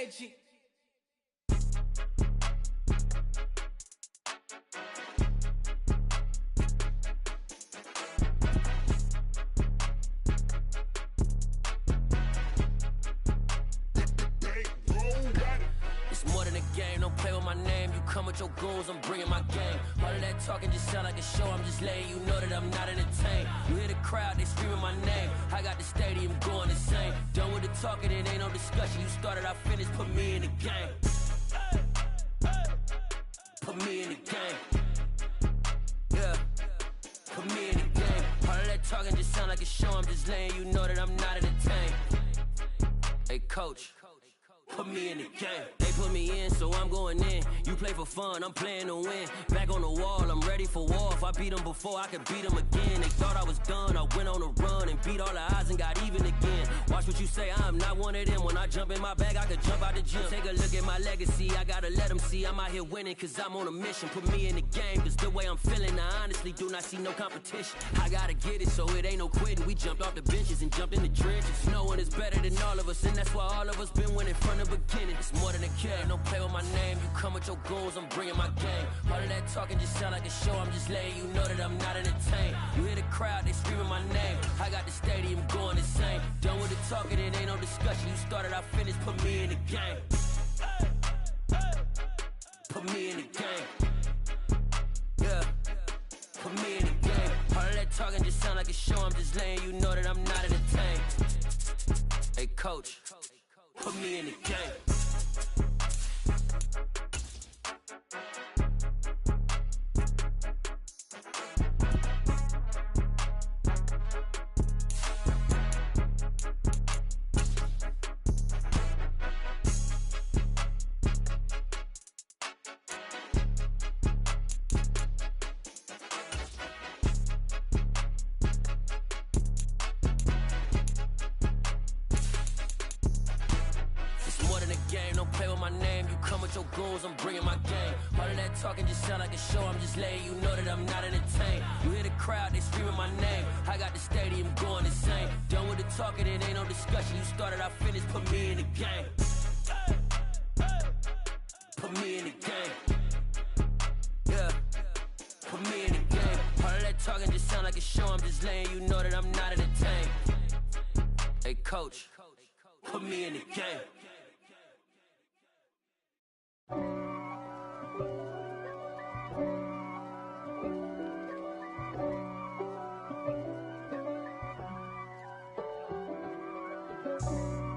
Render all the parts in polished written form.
LorSean713's. It's more than a game, don't play with my name. You come with your goons, I'm bringing my game. All of that talking just sound like a show, I'm just letting you know that I'm not entertained. You hear the crowd, they screaming my name. I got the stadium going insane. Done with the talking, it ain't no discussion. You started, I finished, put me in the game. Put me in the game. Yeah, put me in the game. All of that talking just sound like a show, I'm just letting you know that I'm not entertained. Hey coach, put me in the game. They put me in, so I'm going in. You play for fun, I'm playing to win. Back on the wall, I'm ready for war. If I beat them before, I could beat them again. They thought I was done, I went on a run and beat all the odds and got even again. Watch what you say, I'm not one of them. When I jump in my bag, I could jump out the gym. Take a look at my legacy, I gotta let them see I'm out here winning, cause I'm on a mission. Put me in the game, cause the way I'm feeling, I honestly do not see no competition. I gotta get it, so it ain't no quitting. We jumped off the benches and jumped in the trenches. No one is better than all of us, and that's why all of us been winning from the beginning. It's more than a game, don't play with my name. You come with your goons, I'm bringing my game. All of that talking just sound like a show, I'm just letting you know that I'm not entertained. You hear the crowd, they screaming my name. I got the stadium going insane. Done with the talking, it ain't no discussion. You started, I finished, put me in the game. Put me in the game. Yeah, put me in the game. All of that talking just sound like a show, I'm just letting you know that I'm not entertained. Hey coach, put me in the game. Game, don't play with my name. You come with your goons, I'm bringing my game. All of that talking just sound like a show, I'm just letting you know that I'm not entertained. You hear the crowd, they screaming my name. I got the stadium going insane. Done with the talking, it ain't no discussion. You started, I finished, put me in the game. Put me in the game. Yeah, put me in the game. All of that talking just sound like a show, I'm just letting you know that I'm not entertained. Hey coach, put me in the game.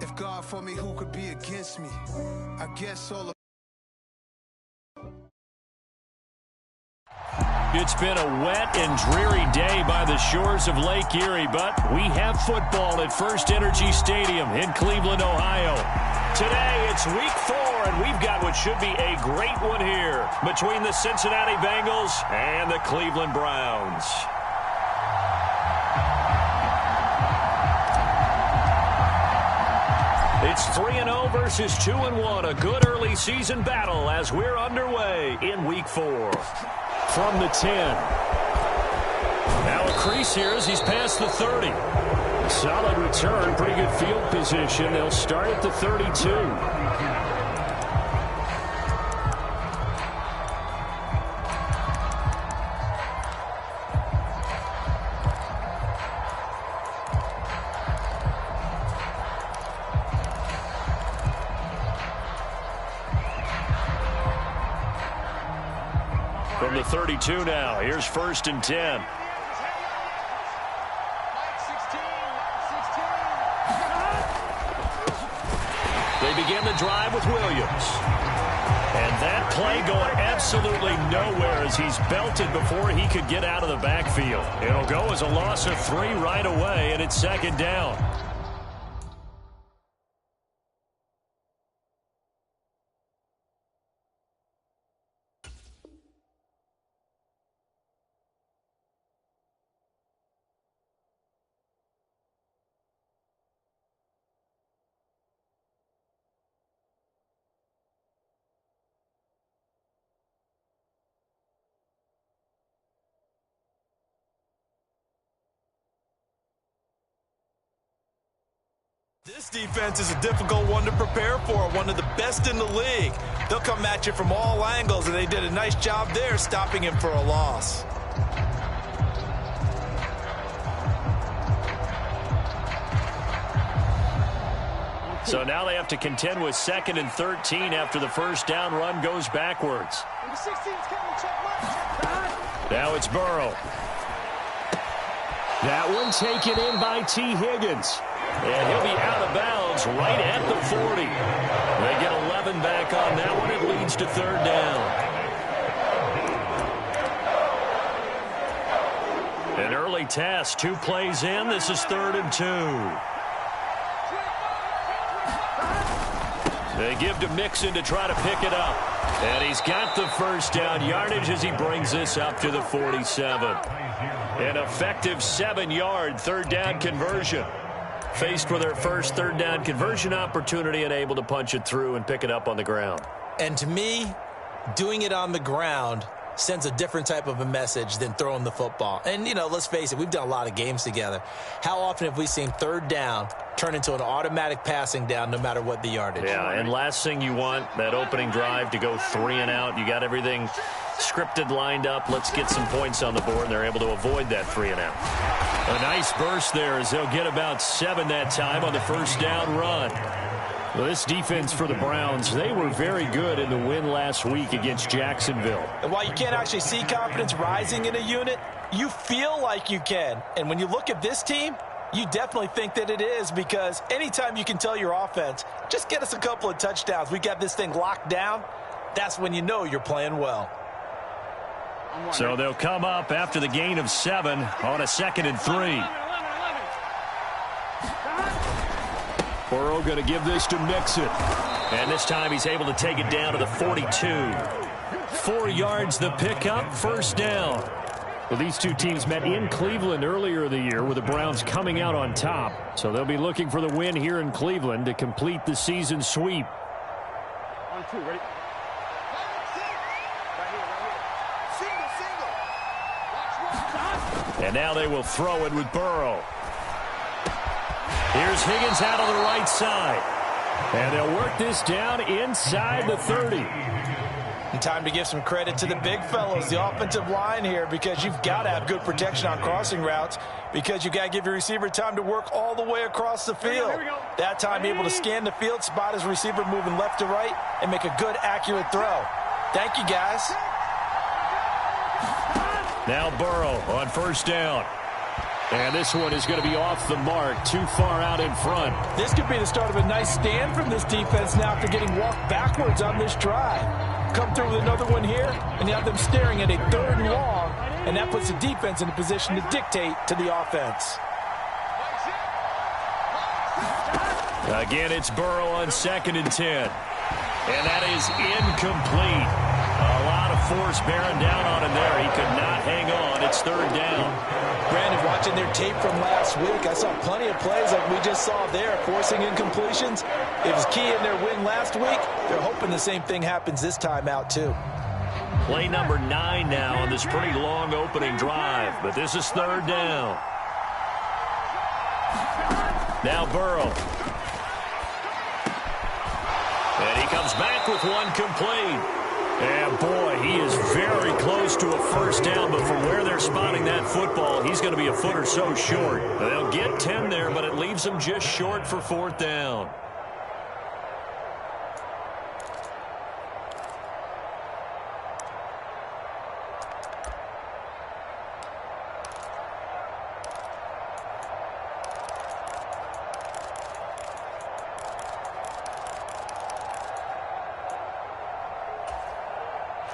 If God for me, who could be against me? I guess all of... It's been a wet and dreary day by the shores of Lake Erie, but we have football at First Energy Stadium in Cleveland, Ohio. Today, it's week 4, and we've got what should be a great one here between the Cincinnati Bengals and the Cleveland Browns. It's 3-0 versus 2-1, a good early season battle as we're underway in week 4. From the 10. Now a crease here as he's past the 30. Solid return, pretty good field position. They'll start at the 32. From the 32 now, here's 1st and 10. They begin the drive with Williams. And that play going absolutely nowhere as he's belted before he could get out of the backfield. It'll go as a loss of 3 right away, and it's 2nd down. This defense is a difficult one to prepare for, one of the best in the league. They'll come at you from all angles, and they did a nice job there stopping him for a loss. So now they have to contend with 2nd and 13 after the first down run goes backwards. Now it's Burrow. That one taken in by T. Higgins. And he'll be out of bounds right at the 40. They get 11 back on that one. It leads to 3rd down. An early test. 2 plays in. This is 3rd and 2. They give to Mixon to try to pick it up. And he's got the first down yardage as he brings this up to the 47. An effective 7-yard 3rd down conversion. Faced with their first 3rd down conversion opportunity and able to punch it through and pick it up on the ground. And to me, doing it on the ground sends a different type of a message than throwing the football. And, you know, let's face it, we've done a lot of games together. How often have we seen 3rd down turn into an automatic passing down no matter what the yardage? Yeah, and last thing you want, that opening drive to go 3 and out. You got everything scripted, lined up. Let's get some points on the board, and they're able to avoid that 3 and out. A nice burst there as they'll get about 7 that time on the first down run. Well, this defense for the Browns, they were very good in the win last week against Jacksonville. And while you can't actually see confidence rising in a unit, you feel like you can. And when you look at this team, you definitely think that it is, because anytime you can tell your offense, just get us a couple of touchdowns, we got this thing locked down, that's when you know you're playing well. So they'll come up after the gain of 7 on a 2nd and 3. Burrow going to give this to Mixon. And this time he's able to take it down to the 42. 4 yards the pickup, first down. Well, these two teams met in Cleveland earlier in the year with the Browns coming out on top. So they'll be looking for the win here in Cleveland to complete the season sweep. 1-2, ready? And now they will throw it with Burrow. Here's Higgins out on the right side. And they'll work this down inside the 30. And time to give some credit to the big fellows, the offensive line here, because you've got to have good protection on crossing routes, because you've got to give your receiver time to work all the way across the field. That time able to scan the field, spot his receiver moving left to right, and make a good, accurate throw. Thank you, guys. Now Burrow on first down. And this one is going to be off the mark, too far out in front. This could be the start of a nice stand from this defense now after getting walked backwards on this drive. Come through with another one here, and you have them staring at a 3rd and long, and that puts the defense in a position to dictate to the offense. Again, it's Burrow on 2nd and 10. And that is incomplete. A lot of force bearing down on him there. He could not hang on. It's 3rd down. Brandon, watching their tape from last week, I saw plenty of plays like we just saw there, forcing incompletions. It was key in their win last week. They're hoping the same thing happens this time out, too. Play number 9 now on this pretty long opening drive. But this is 3rd down. Now Burrow. And he comes back with one complete. And, boy, he is very close to a first down, but from where they're spotting that football, he's going to be a foot or so short. They'll get 10 there, but it leaves them just short for 4th down.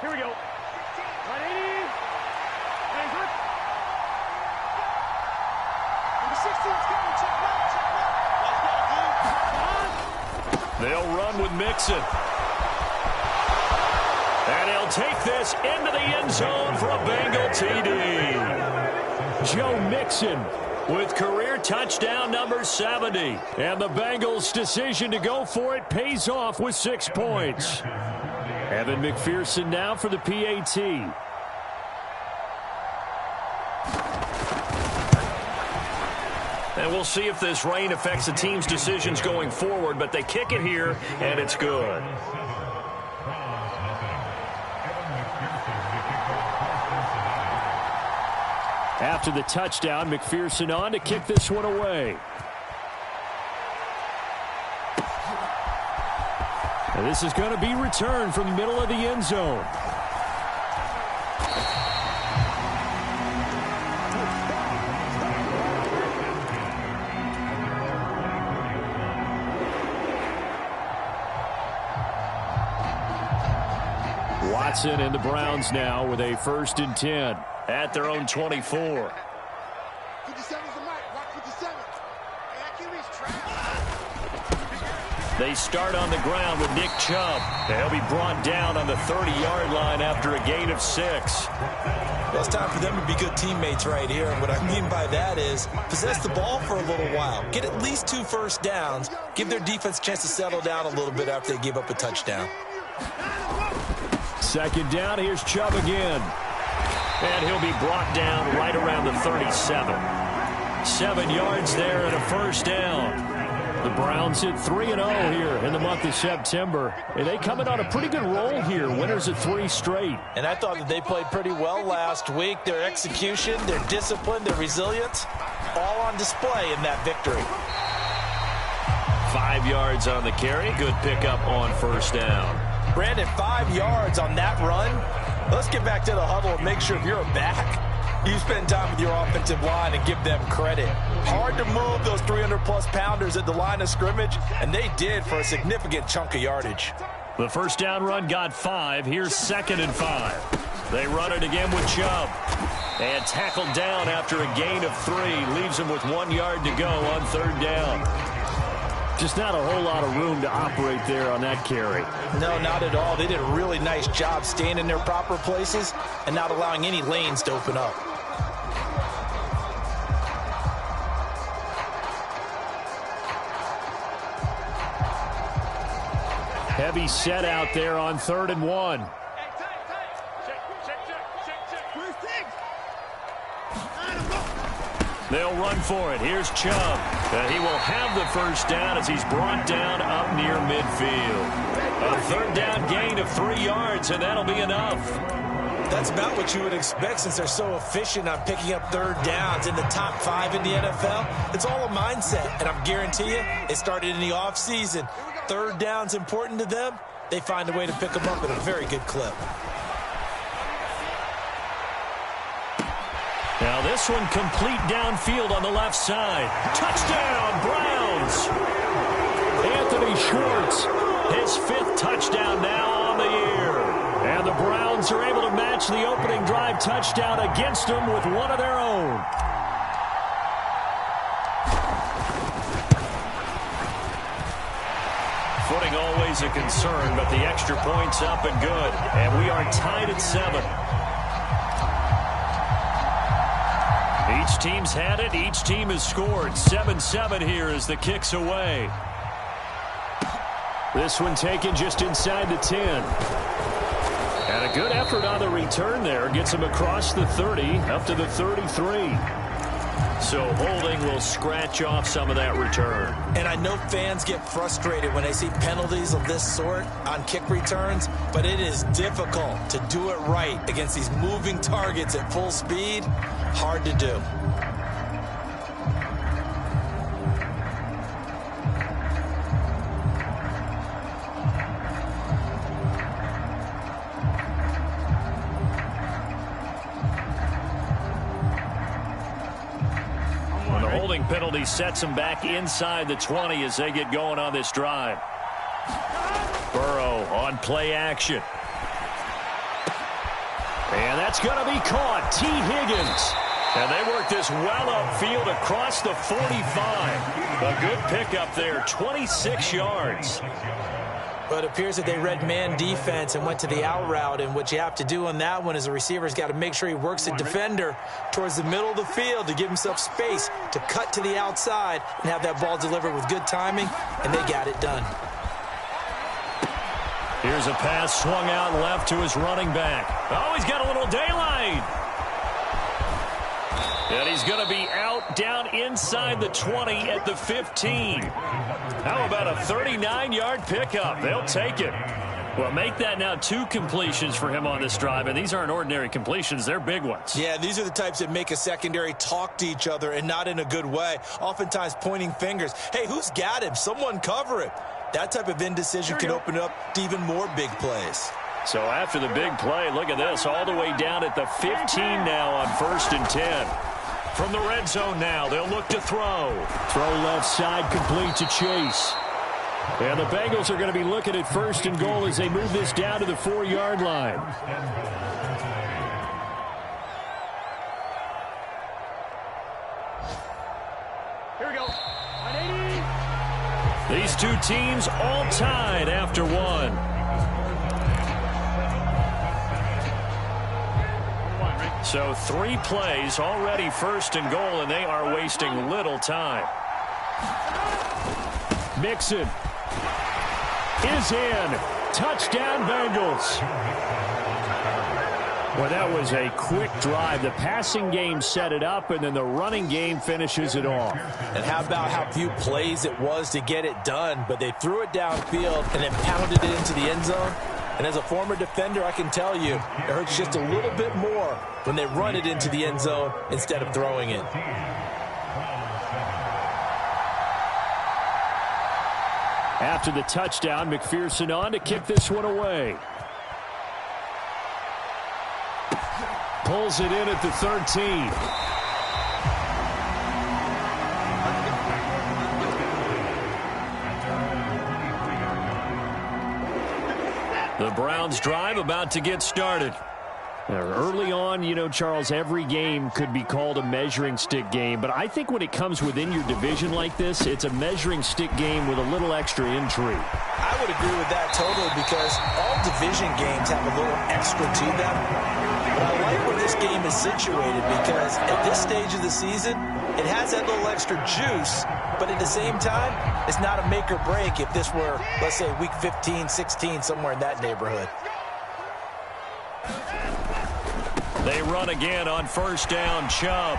Here we go. 180. Number 16's coming. Check back. They'll run with Mixon. And he'll take this into the end zone for a Bengal TD. Joe Mixon with career touchdown number 70. And the Bengals' decision to go for it pays off with 6 points. Evan McPherson now for the PAT. And we'll see if this rain affects the team's decisions going forward, but they kick it here, and it's good. After the touchdown, McPherson on to kick this one away. And this is going to be returned from the middle of the end zone. Watson and the Browns now with a 1st and 10 at their own 24. 57's the mic. Watch 57. They start on the ground with Nick Chubb. They'll be brought down on the 30-yard line after a gain of 6. Well, it's time for them to be good teammates right here. And what I mean by that is possess the ball for a little while. Get at least 2 first downs. Give their defense a chance to settle down a little bit after they give up a touchdown. 2nd down, here's Chubb again. And he'll be brought down right around the 37. 7 yards there and a 1st down. The Browns hit 3-0 here in the month of September. And they come in on a pretty good roll here. Winners of 3 straight. And I thought that they played pretty well last week. Their execution, their discipline, their resilience, all on display in that victory. 5 yards on the carry. Good pickup on 1st down. Brandon, 5 yards on that run. Let's get back to the huddle and make sure if you're a back, you spend time with your offensive line and give them credit. Hard to move those 300-plus pounders at the line of scrimmage, and they did for a significant chunk of yardage. The 1st down run got 5. Here's 2nd and 5. They run it again with Chubb. And tackled down after a gain of 3. Leaves them with 1 yard to go on 3rd down. Just not a whole lot of room to operate there on that carry. No, not at all. They did a really nice job staying in their proper places and not allowing any lanes to open up. Heavy set out there on 3rd and 1. They'll run for it. Here's Chubb. He will have the 1st down as he's brought down up near midfield. A 3rd down gain of 3 yards, and that'll be enough. That's about what you would expect since they're so efficient on picking up 3rd downs in the top 5 in the NFL. It's all a mindset, and I guarantee you it started in the offseason. 3rd down's important to them. They find a way to pick them up at a very good clip. Now this one complete downfield on the left side. Touchdown, Browns! Anthony Schwartz, his 5th touchdown now on the year. And the Browns are able to match the opening drive touchdown against them with one of their own. Footing always a concern, but the extra point's up and good. And we are tied at 7. Each team's had it. Each team has scored. 7-7 here as the kick's away. This one taken just inside the 10. And a good effort on the return there. Gets him across the 30 up to the 33. So holding will scratch off some of that return. And I know fans get frustrated when they see penalties of this sort on kick returns, but it is difficult to do it right against these moving targets at full speed. Hard to do. Penalty sets them back inside the 20 as they get going on this drive. Burrow on play action. And that's going to be caught. T. Higgins. And they work this well upfield across the 45. A good pickup there, 26 yards. But it appears that they read man defense and went to the out route. And what you have to do on that one is the receiver's got to make sure he works the defender towards the middle of the field to give himself space to cut to the outside and have that ball delivered with good timing, and they got it done. Here's a pass swung out left to his running back. Oh, he's got a little daylight. And he's going to be out down inside the 20 at the 15. How about a 39-yard pickup? They'll take it. Well, make that now 2 completions for him on this drive, and these aren't ordinary completions. They're big ones. Yeah, these are the types that make a secondary talk to each other and not in a good way, oftentimes pointing fingers. Hey, who's got him? Someone cover him. That type of indecision can open up to even more big plays. So after the big play, look at this, all the way down at the 15 now on 1st and 10. From the red zone now, they'll look to throw. Throw left side, complete to Chase. And the Bengals are going to be looking at 1st and goal as they move this down to the 4-yard line. Here we go. These two teams all tied after one. So 3 plays already 1st and goal, and they are wasting little time. Mixon is in. Touchdown, Bengals. Well, that was a quick drive. The passing game set it up, and then the running game finishes it off. And how about how few plays it was to get it done, but they threw it downfield and then pounded it into the end zone. And as a former defender, I can tell you, it hurts just a little bit more when they run it into the end zone instead of throwing it. After the touchdown, McPherson on to kick this one away. Pulls it in at the 13. The Browns drive about to get started. Early on, you know, Charles, every game could be called a measuring stick game. But I think when it comes within your division like this, it's a measuring stick game with a little extra intrigue. I would agree with that totally because all division games have a little extra to them. But I like where this game is situated because at this stage of the season, it has that little extra juice. But at the same time, it's not a make or break if this were, let's say, week 15, 16, somewhere in that neighborhood. They run again on 1st down, Chubb.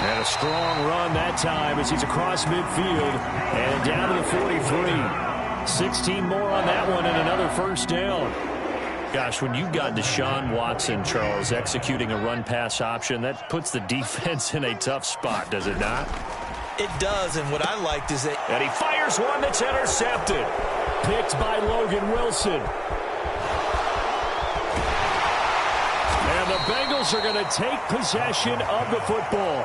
And a strong run that time as he's across midfield and down to the 43. 16 more on that one and another 1st down. Gosh, when you've got Deshaun Watson, Charles, executing a run-pass option, that puts the defense in a tough spot, does it not? It does, and what I liked is that... And he fires one that's intercepted. Picked by Logan Wilson. And the Bengals are going to take possession of the football.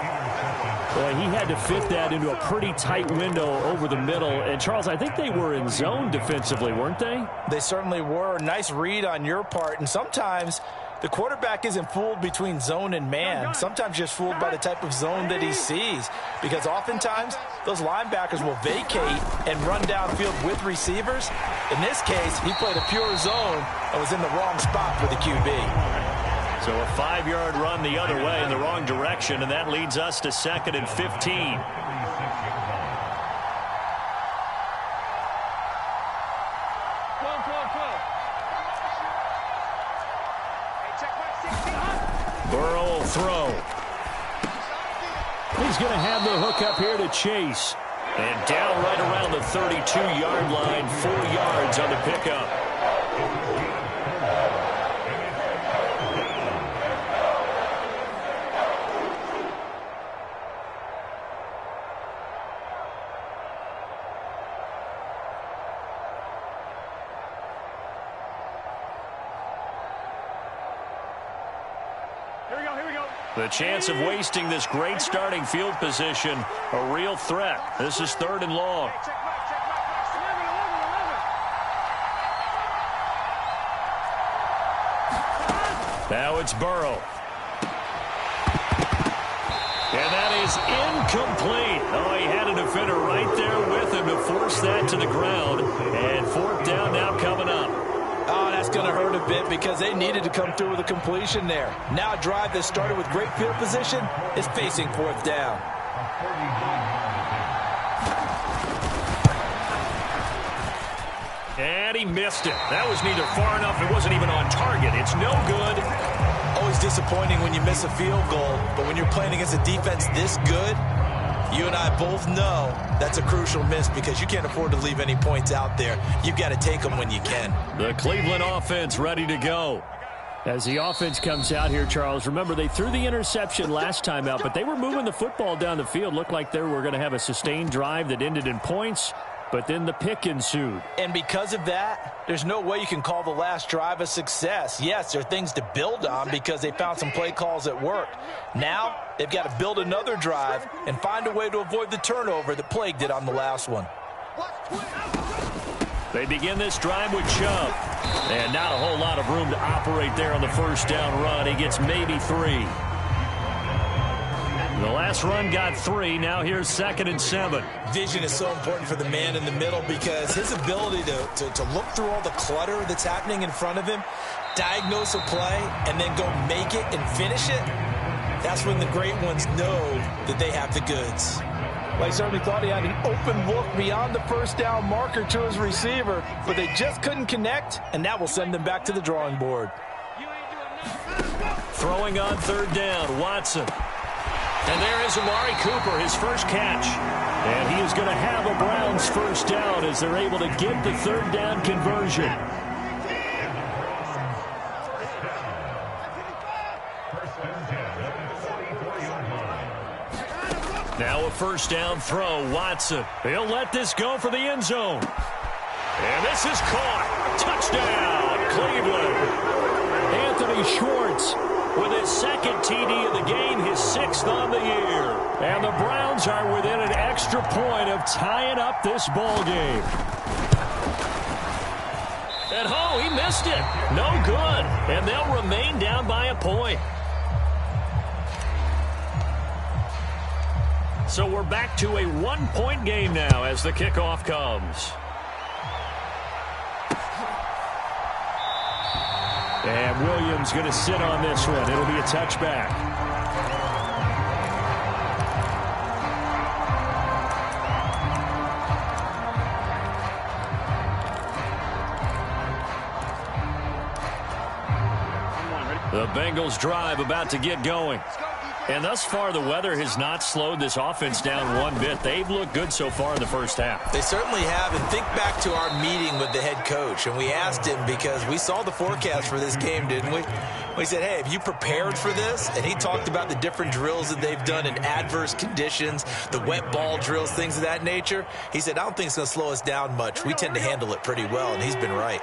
Boy, he had to fit that into a pretty tight window over the middle. And, Charles, I think they were in zone defensively, weren't they? They certainly were. Nice read on your part. And sometimes the quarterback isn't fooled between zone and man. Sometimes just fooled by the type of zone that he sees. Because oftentimes those linebackers will vacate and run downfield with receivers. In this case, he played a pure zone and was in the wrong spot for the QB. So a 5-yard run the other way in the wrong direction, and that leads us to 2nd and 15. Burrow will throw. He's going to have the hook up here to Chase. And down right around the 32-yard line, 4 yards on the pickup. The chance of wasting this great starting field position, a real threat. This is 3rd and long. Now it's Burrow. And that is incomplete. Oh, he had a defender right there with him to force that to the ground. And 4th down now coming up. Oh, that's going to hurt a bit because they needed to come through with a completion there. Now a drive that started with great field position is facing 4th down. And he missed it. That was neither far enough. It wasn't even on target. It's no good. Oh, he's disappointing when you miss a field goal, but when you're playing against a defense this good, you and I both know that's a crucial miss because you can't afford to leave any points out there. You've got to take them when you can. The Cleveland offense ready to go. As the offense comes out here, Charles, remember they threw the interception last time out, but they were moving the football down the field. Looked like they were going to have a sustained drive that ended in points, but then the pick ensued. And because of that, there's no way you can call the last drive a success. Yes, there are things to build on because they found some play calls that worked. Now, they've got to build another drive and find a way to avoid the turnover that plagued it on the last one. They begin this drive with Chubb. And not a whole lot of room to operate there on the first down run. He gets maybe 3. The last run got 3. Now here's 2nd and 7. Vision is so important for the man in the middle because his ability to look through all the clutter that's happening in front of him, diagnose a play, and then go make it and finish it, that's when the great ones know that they have the goods. Well, he certainly thought he had an open look beyond the first down marker to his receiver, but they just couldn't connect, and that will send them back to the drawing board. Throwing on 3rd down, Watson. And there is Amari Cooper, his first catch. And he is going to have a Browns first down as they're able to get the 3rd down conversion. Now a first down throw, Watson. He'll let this go for the end zone. And this is caught. Touchdown, Cleveland. Anthony Schwartz with his 2nd TD of the game, his 6th on the year. And the Browns are within an extra point of tying up this ball game. And he missed it. No good. And they'll remain down by a point. So we're back to a 1-point game now as the kickoff comes. And Williams going to sit on this one. It'll be a touchback. The Bengals drive about to get going. And thus far, the weather has not slowed this offense down one bit. They've looked good so far in the first half. They certainly have. And think back to our meeting with the head coach. And we asked him because we saw the forecast for this game, didn't we? We said, hey, have you prepared for this? And he talked about the different drills that they've done in adverse conditions, the wet ball drills, things of that nature. He said, I don't think it's going to slow us down much. We tend to handle it pretty well, and he's been right.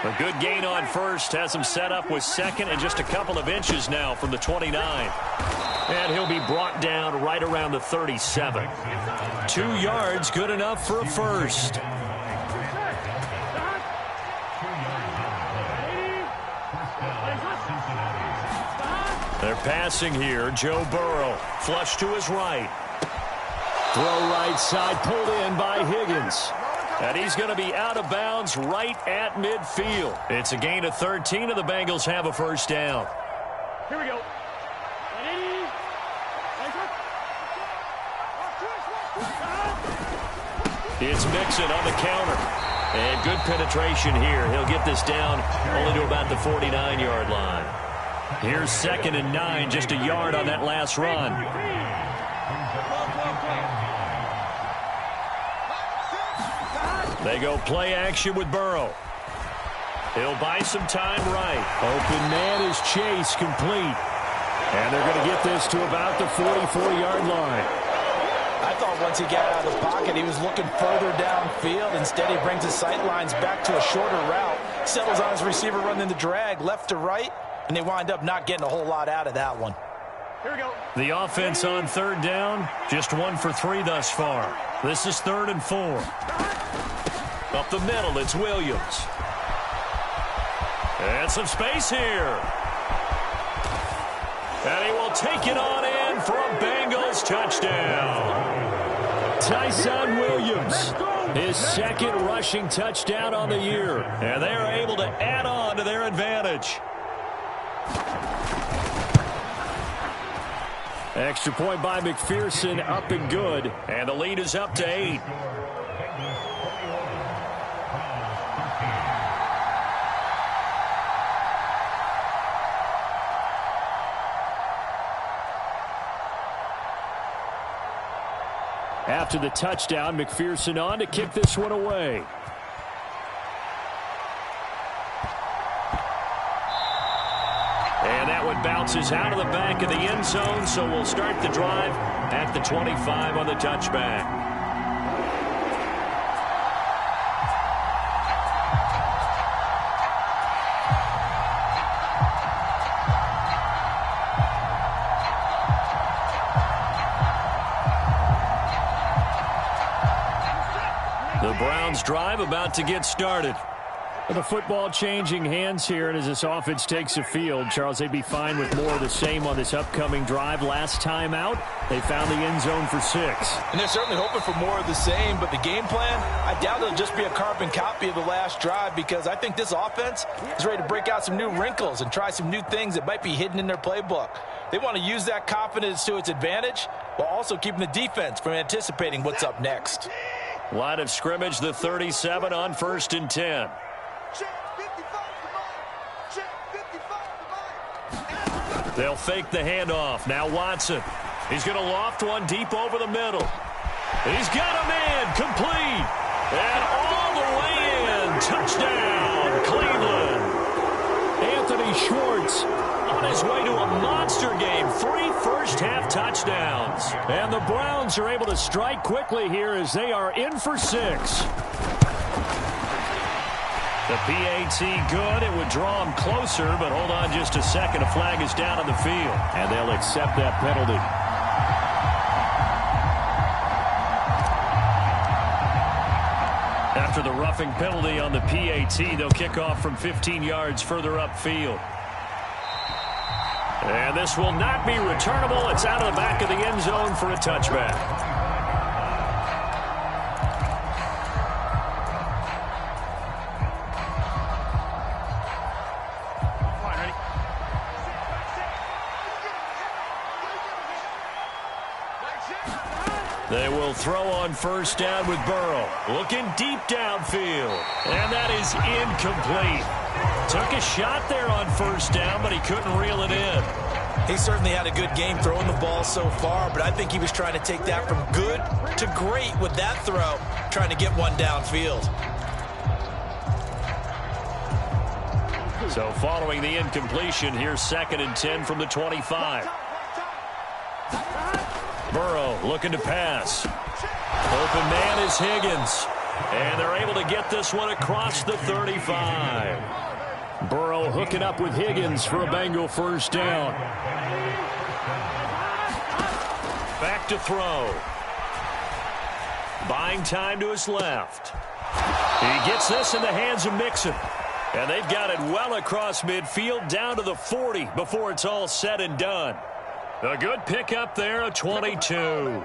A good gain on first has him set up with 2nd and just a couple of inches now from the 29. And he'll be brought down right around the 37. 2 yards, good enough for a first. They're passing here. Joe Burrow, flush to his right. Throw right side, pulled in by Higgins. And he's going to be out of bounds right at midfield. It's a gain of 13, and the Bengals have a first down. Here we go. It's Mixon on the counter. And good penetration here. He'll get this down only to about the 49-yard line. Here's 2nd and 9, just a yard on that last run. They go play action with Burrow. He'll buy some time right. Open man is Chase, complete. And they're going to get this to about the 44-yard line. I thought once he got out of the pocket, he was looking further downfield. Instead, he brings his sight lines back to a shorter route, settles on his receiver running the drag left to right, and they wind up not getting a whole lot out of that one. Here we go. The offense on 3rd down, just 1 for 3 thus far. This is 3rd and 4. Up the middle, it's Williams. And some space here. And he will take it on in for a Bengals touchdown. Tyson Williams, his 2nd rushing touchdown on the year. And they are able to add on to their advantage. Extra point by McPherson, up and good. And the lead is up to 8. After the touchdown, McPherson on to kick this one away. And that one bounces out of the back of the end zone, so we'll start the drive at the 25 on the touchback. The Browns drive about to get started. The football changing hands here, and as this offense takes the field, Charles, they'd be fine with more of the same on this upcoming drive. Last time out, they found the end zone for 6. And they're certainly hoping for more of the same, but the game plan, I doubt it'll just be a carbon copy of the last drive, because I think this offense is ready to break out some new wrinkles and try some new things that might be hidden in their playbook. They want to use that confidence to its advantage while also keeping the defense from anticipating what's up next. Line of scrimmage, the 37 on 1st and 10. They'll fake the handoff. Now Watson. He's going to loft one deep over the middle. And he's got a man complete. And all the way in. Touchdown, Cleveland. Anthony Schwartz on his way to a monster game. 3 first-half touchdowns. And the Browns are able to strike quickly here as they are in for 6. The PAT good. It would draw him closer, but hold on just a second. A flag is down on the field, and they'll accept that penalty. After the roughing penalty on the PAT, they'll kick off from 15 yards further upfield. And this will not be returnable. It's out of the back of the end zone for a touchback. They will throw on 1st down with Burrow. Looking deep downfield. And that is incomplete. Took a shot there on 1st down, but he couldn't reel it in. He certainly had a good game throwing the ball so far, but I think he was trying to take that from good to great with that throw, trying to get one downfield. So following the incompletion, here's 2nd and 10 from the 25. Burrow looking to pass. Open man is Higgins. And they're able to get this one across the 35. Burrow hooking up with Higgins for a Bengal 1st down. Back to throw. Buying time to his left. He gets this in the hands of Mixon. And they've got it well across midfield down to the 40 before it's all said and done. A good pickup there, a 22.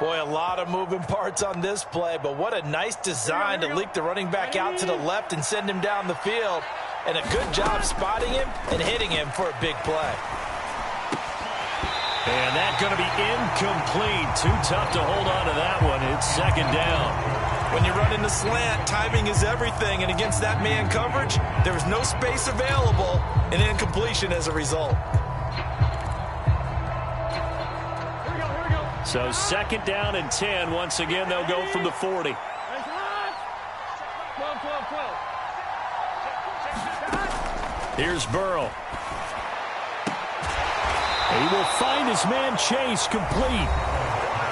Boy, a lot of moving parts on this play, but what a nice design to leak the running back out to the left and send him down the field. And a good job spotting him and hitting him for a big play. And that's going to be incomplete. Too tough to hold on to that one. It's 2nd down. When you run in the slant, timing is everything. And against that man coverage, there was no space available, and incompletion as a result. So 2nd down and 10. Once again, they'll go from the 40. Here's Burrow. He will find his man Chase complete.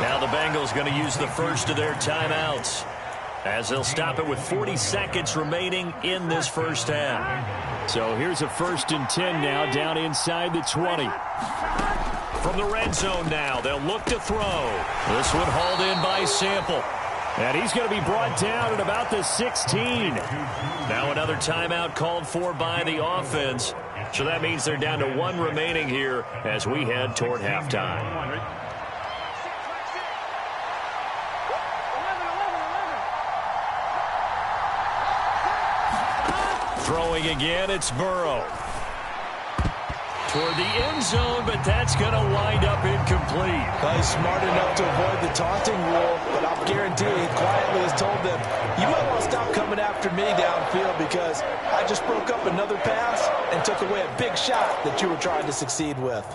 Now the Bengals going to use the first of their timeouts, as they'll stop it with 40 seconds remaining in this first half. So here's a 1st and 10 now down inside the 20. From the red zone now, they'll look to throw. This one hauled in by Sample. And he's going to be brought down at about the 16. Now another timeout called for by the offense. So that means they're down to 1 remaining here as we head toward halftime. Throwing again, it's Burrow. Toward the end zone, but that's going to wind up incomplete. Well, he's smart enough to avoid the taunting rule, but I'll guarantee he quietly has told them, you might want to stop coming after me downfield because I just broke up another pass and took away a big shot that you were trying to succeed with.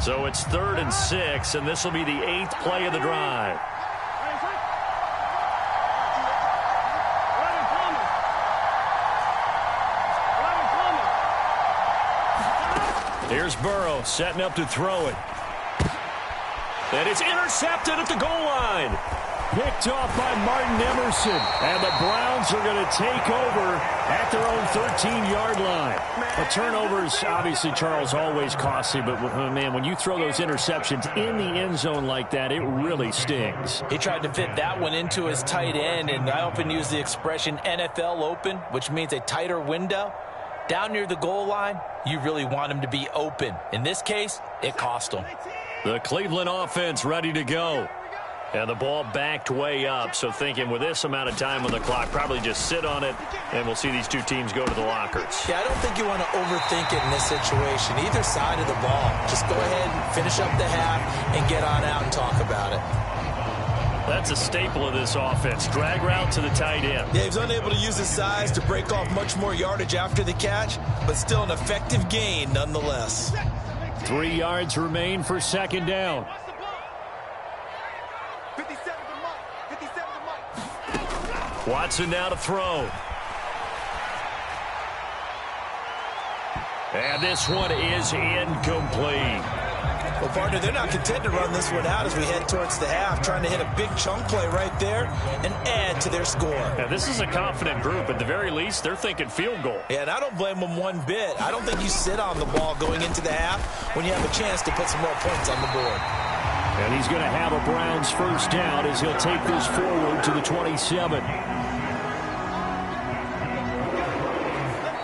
So it's 3rd and 6, and this will be the 8th play of the drive. Here's Burrow setting up to throw it. And it's intercepted at the goal line. Picked off by Martin Emerson. And the Browns are going to take over at their own 13-yard line. A turnover's obviously, Charles, always costly. But, man, when you throw those interceptions in the end zone like that, it really stings. He tried to fit that one into his tight end. And I often use the expression NFL open, which means a tighter window. Down near the goal line, you really want him to be open. In this case, it cost him. The Cleveland offense ready to go. And the ball backed way up. So thinking with this amount of time on the clock, probably just sit on it, and we'll see these two teams go to the lockers. Yeah, I don't think you want to overthink it in this situation. Either side of the ball. Just go ahead and finish up the half and get on out and talk about it. That's a staple of this offense. Drag route to the tight end. Yeah, he's unable to use his size to break off much more yardage after the catch, but still an effective gain nonetheless. 3 yards remain for 2nd down. 57 to Mike. 57 to Mike. Watson now to throw. And this one is incomplete. Well, partner, they're not content to run this one out as we head towards the half, trying to hit a big chunk play right there and add to their score. Yeah, this is a confident group. At the very least, they're thinking field goal. Yeah, and I don't blame them one bit. I don't think you sit on the ball going into the half when you have a chance to put some more points on the board. And he's going to have a Browns 1st down as he'll take this forward to the 27.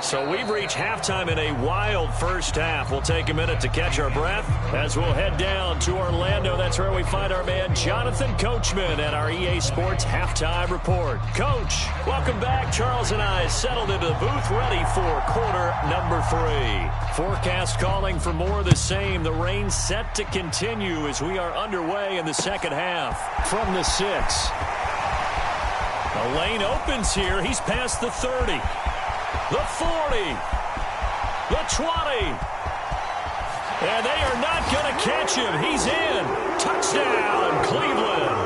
So we've reached halftime in a wild first half. We'll take a minute to catch our breath as we'll head down to Orlando. That's where we find our man Jonathan Coachman at our EA Sports Halftime Report. Coach, welcome back. Charles and I settled into the booth ready for quarter number 3. Forecast calling for more of the same. The rain set to continue as we are underway in the second half. From the 6. The lane opens here. He's past the 30. The 40, the 20, and they are not going to catch him. He's in. Touchdown, Cleveland.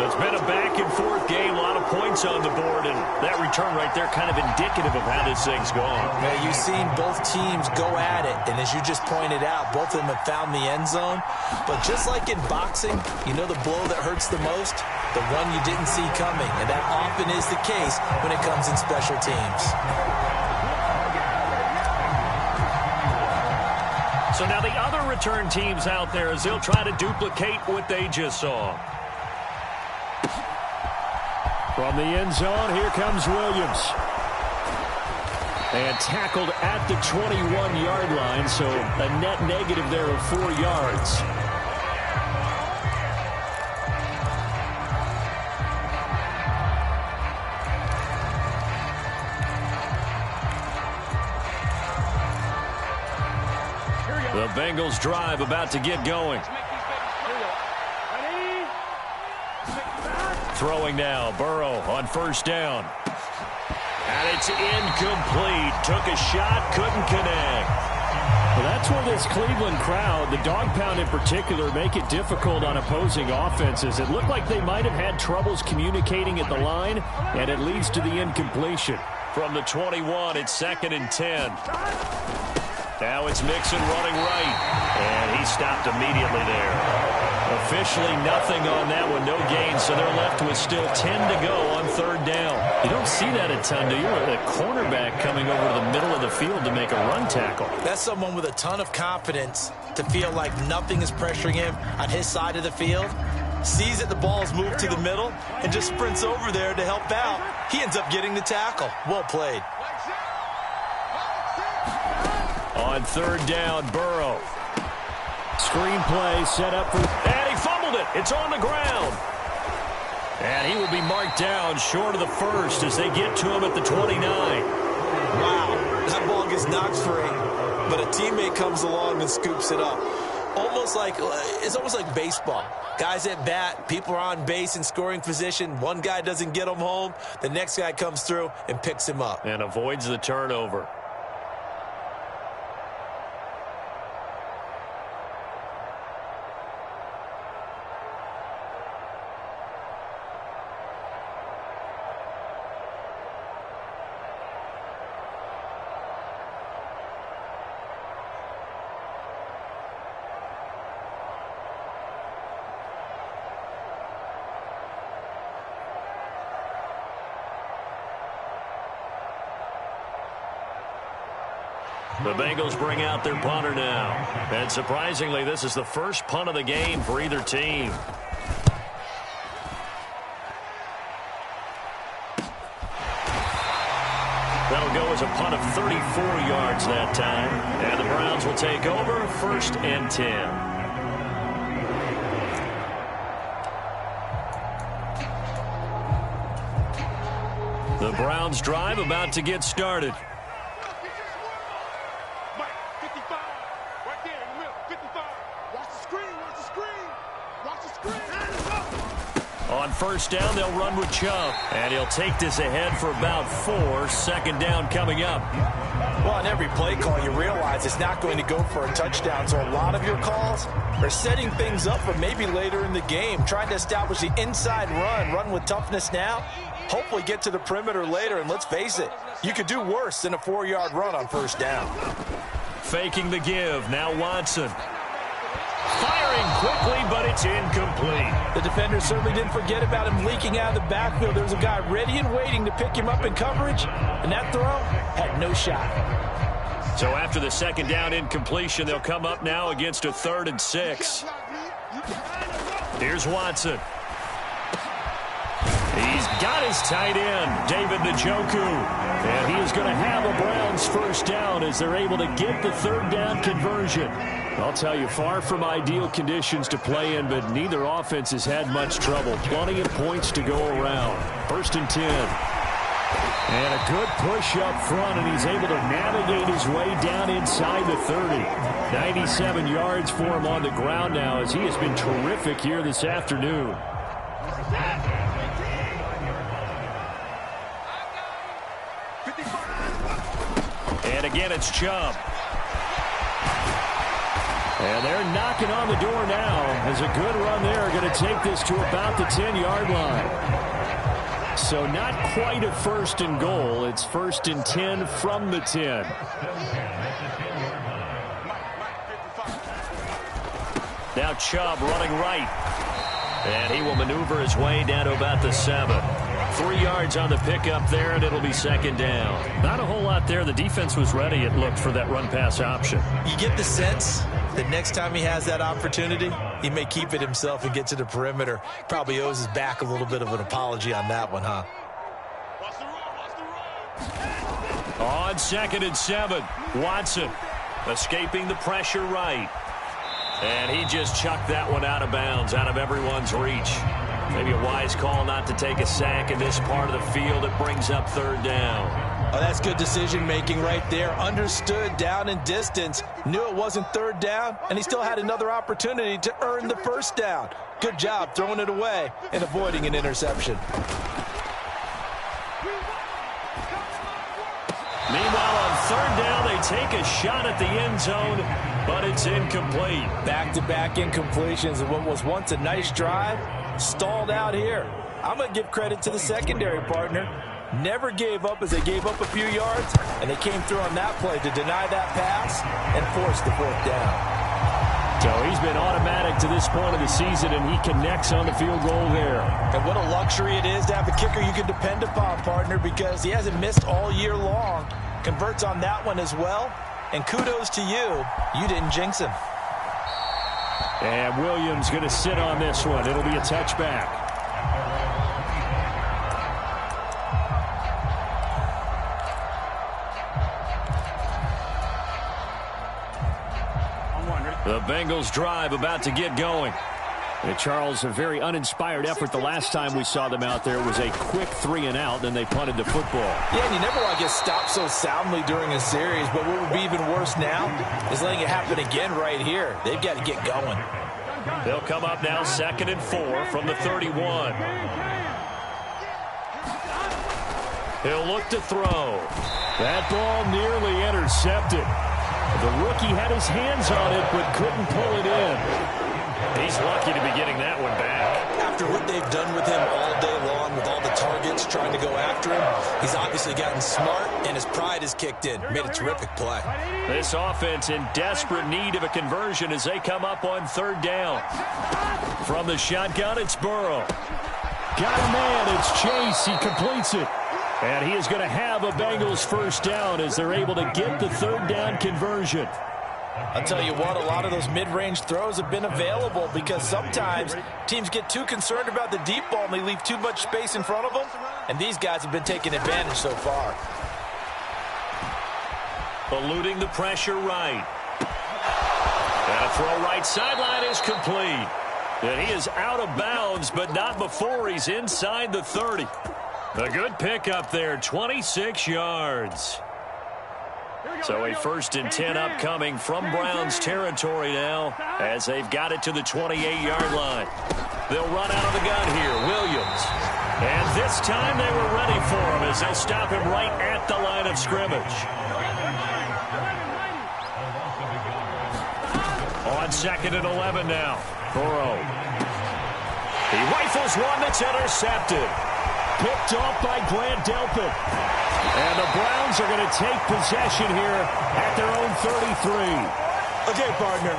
It's been a back-and-forth game, a lot of points on the board, and that return right there kind of indicative of how this thing's gone. Yeah, you've seen both teams go at it, and as you just pointed out, both of them have found the end zone. But just like in boxing, you know the blow that hurts the most? The one you didn't see coming, and that often is the case when it comes in special teams. So now the other return teams out there as they'll try to duplicate what they just saw. From the end zone, here comes Williams. And tackled at the 21-yard line, so a net negative there of 4 yards. The Bengals drive about to get going. Throwing now, Burrow on 1st down. And it's incomplete. Took a shot, couldn't connect. Well, that's where this Cleveland crowd, the dog pound in particular, make it difficult on opposing offenses. It looked like they might have had troubles communicating at the line, and it leads to the incompletion. From the 21, it's 2nd and 10. Now it's Mixon running right, and he stopped immediately there. Officially nothing on that one, no gain, so they're left with still 10 to go on 3rd down. You don't see that a ton, do you? A cornerback coming over to the middle of the field to make a run tackle. That's someone with a ton of confidence to feel like nothing is pressuring him on his side of the field. Sees that the ball's moved to the middle and just sprints over there to help out. He ends up getting the tackle. Well played. On 3rd down, Burrow. Screenplay set up for... And he fumbled it. It's on the ground. And he will be marked down short of the 1st as they get to him at the 29. Wow. That ball gets knocked free, but a teammate comes along and scoops it up. It's almost like baseball. Guys at bat, people are on base in scoring position. One guy doesn't get him home. The next guy comes through and picks him up. And avoids the turnover. The Bengals bring out their punter now. And surprisingly, this is the first punt of the game for either team. That'll go as a punt of 34 yards that time. And the Browns will take over 1st and 10. The Browns drive about to get started. On 1st down, they'll run with Chubb. And he'll take this ahead for about 4. 2nd down coming up. Well, on every play call, you realize it's not going to go for a touchdown. So a lot of your calls are setting things up for maybe later in the game, trying to establish the inside run with toughness now. Hopefully get to the perimeter later, and let's face it, you could do worse than a 4-yard run on 1st down. Faking the give, now Watson. Firing quickly, but it's incomplete. The defender certainly didn't forget about him leaking out of the backfield. There was a guy ready and waiting to pick him up in coverage, and that throw had no shot. So after the 2nd down incompletion, they'll come up now against a 3rd and 6. Here's Watson. He's got his tight end, David Njoku. And he is going to have a Browns 1st down as they're able to get the 3rd down conversion. I'll tell you, far from ideal conditions to play in, but neither offense has had much trouble. Plenty of points to go around. 1st and 10. And a good push up front, and he's able to navigate his way down inside the 30. 97 yards for him on the ground now, as he has been terrific here this afternoon. And again, it's Chubb. And they're knocking on the door now as a good run there. Going to take this to about the 10-yard line. So not quite a 1st and goal. It's 1st and 10 from the 10. Now Chubb running right. And he will maneuver his way down to about the 7. 3 yards on the pickup there, and it'll be 2nd down. Not a whole lot there. The defense was ready, it looked, for that run-pass option. You get the sense that next time he has that opportunity, he may keep it himself and get to the perimeter. Probably owes his back a little bit of an apology on that one, huh? On 2nd and 7, Watson escaping the pressure right. And he just chucked that one out of bounds, out of everyone's reach. Maybe a wise call not to take a sack in this part of the field. It brings up 3rd down. Oh, that's good decision-making right there. Understood down and distance. Knew it wasn't 3rd down, and he still had another opportunity to earn the 1st down. Good job throwing it away and avoiding an interception. Meanwhile, on 3rd down, they take a shot at the end zone, but it's incomplete. Back-to-back incompletions of what was once a nice drive, stalled out here. I'm going to give credit to the secondary partner. Never gave up as they gave up a few yards, and they came through on that play to deny that pass and force the 4th down. So he's been automatic to this point of the season, and he connects on the field goal there. And what a luxury it is to have a kicker you can depend upon, partner, because he hasn't missed all year long. Converts on that one as well. And kudos to you. You didn't jinx him. And Williams going to sit on this one. It'll be a touchback. The Bengals drive about to get going. And Charles, a very uninspired effort the last time we saw them out there. It was a quick 3-and-out, then they punted the football. Yeah, and you never want to get stopped so soundly during a series, but what would be even worse now is letting it happen again right here. They've got to get going. They'll come up now 2nd and 4 from the 31. He'll look to throw. That ball nearly intercepted. The rookie had his hands on it but couldn't pull it in. He's lucky to be getting that one back. After what they've done with him all day long with all the targets trying to go after him, he's obviously gotten smart and his pride has kicked in. Made a terrific play. This offense in desperate need of a conversion as they come up on 3rd down. From the shotgun, it's Burrow. Got a man, it's Chase. He completes it. And he is going to have a Bengals first down as they're able to get the third down conversion. I'll tell you what, a lot of those mid-range throws have been available because sometimes teams get too concerned about the deep ball and they leave too much space in front of them. And these guys have been taking advantage so far. Eluding the pressure right. And a throw right sideline is complete. And he is out of bounds, but not before he's inside the 30. A good pickup there, 26 yards. So a 1st and 10 upcoming from Browns territory now as they've got it to the 28-yard line. They'll run out of the gun here, Williams. And this time they were ready for him as they'll stop him right at the line of scrimmage. On 2nd and 11 now. Burrow. He rifles one that's intercepted. Picked off by Grant Delpit. And the Browns are going to take possession here at their own 33. Okay, partner,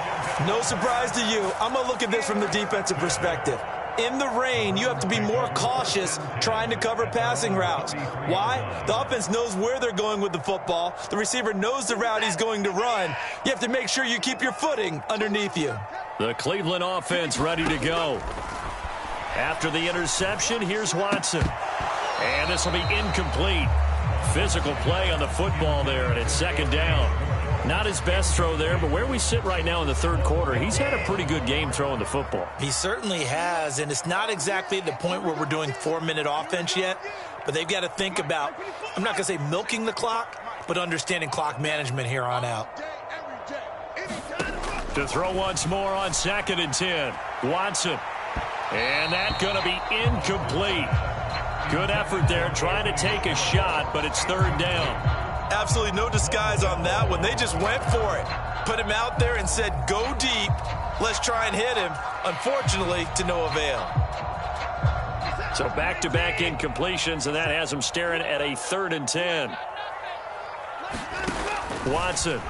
no surprise to you. I'm going to look at this from the defensive perspective. In the rain, you have to be more cautious trying to cover passing routes. Why? The offense knows where they're going with the football. The receiver knows the route he's going to run. You have to make sure you keep your footing underneath you. The Cleveland offense ready to go. After the interception, here's Watson. And this will be incomplete. Physical play on the football there, and it's 2nd down. Not his best throw there, but where we sit right now in the 3rd quarter, he's had a pretty good game throwing the football. He certainly has, and it's not exactly at the point where we're doing 4-minute offense yet, but they've got to think about, I'm not going to say milking the clock, but understanding clock management here on out. To throw once more on 2nd and 10. Watson. And that's going to be incomplete. Good effort there trying to take a shot, but it's 3rd down. Absolutely no disguise on that one. They just went for it. Put him out there and said, go deep. Let's try and hit him. Unfortunately, to no avail. So back-to-back incompletions, and that has him staring at a 3rd and 10. Watson.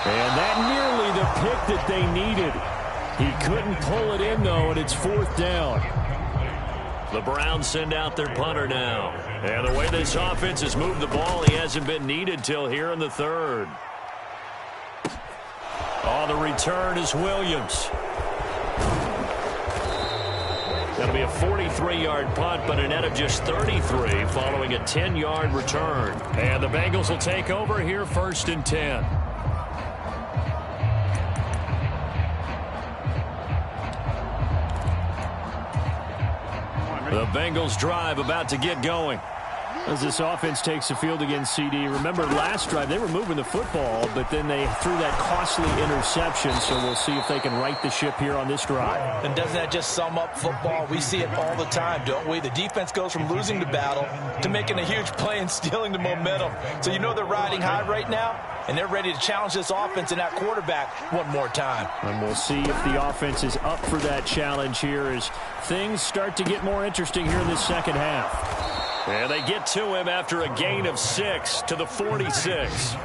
And that nearly the pick that they needed. He couldn't pull it in, though, and it's 4th down. The Browns send out their punter now. And the way this offense has moved the ball, he hasn't been needed till here in the 3rd. On the return is Williams. That'll be a 43-yard punt, but a net of just 33 following a 10-yard return. And the Bengals will take over here 1st and 10. The Bengals drive about to get going. As this offense takes the field against CD. Remember last drive they were moving the football, but then they threw that costly interception, so we'll see if they can right the ship here on this drive. And doesn't that just sum up football? We see it all the time, don't we? The defense goes from losing the battle to making a huge play and stealing the momentum. So you know they're riding high right now, and they're ready to challenge this offense and that quarterback one more time. And we'll see if the offense is up for that challenge here as things start to get more interesting here in the 2nd half. And they get to him after a gain of 6 to the 46.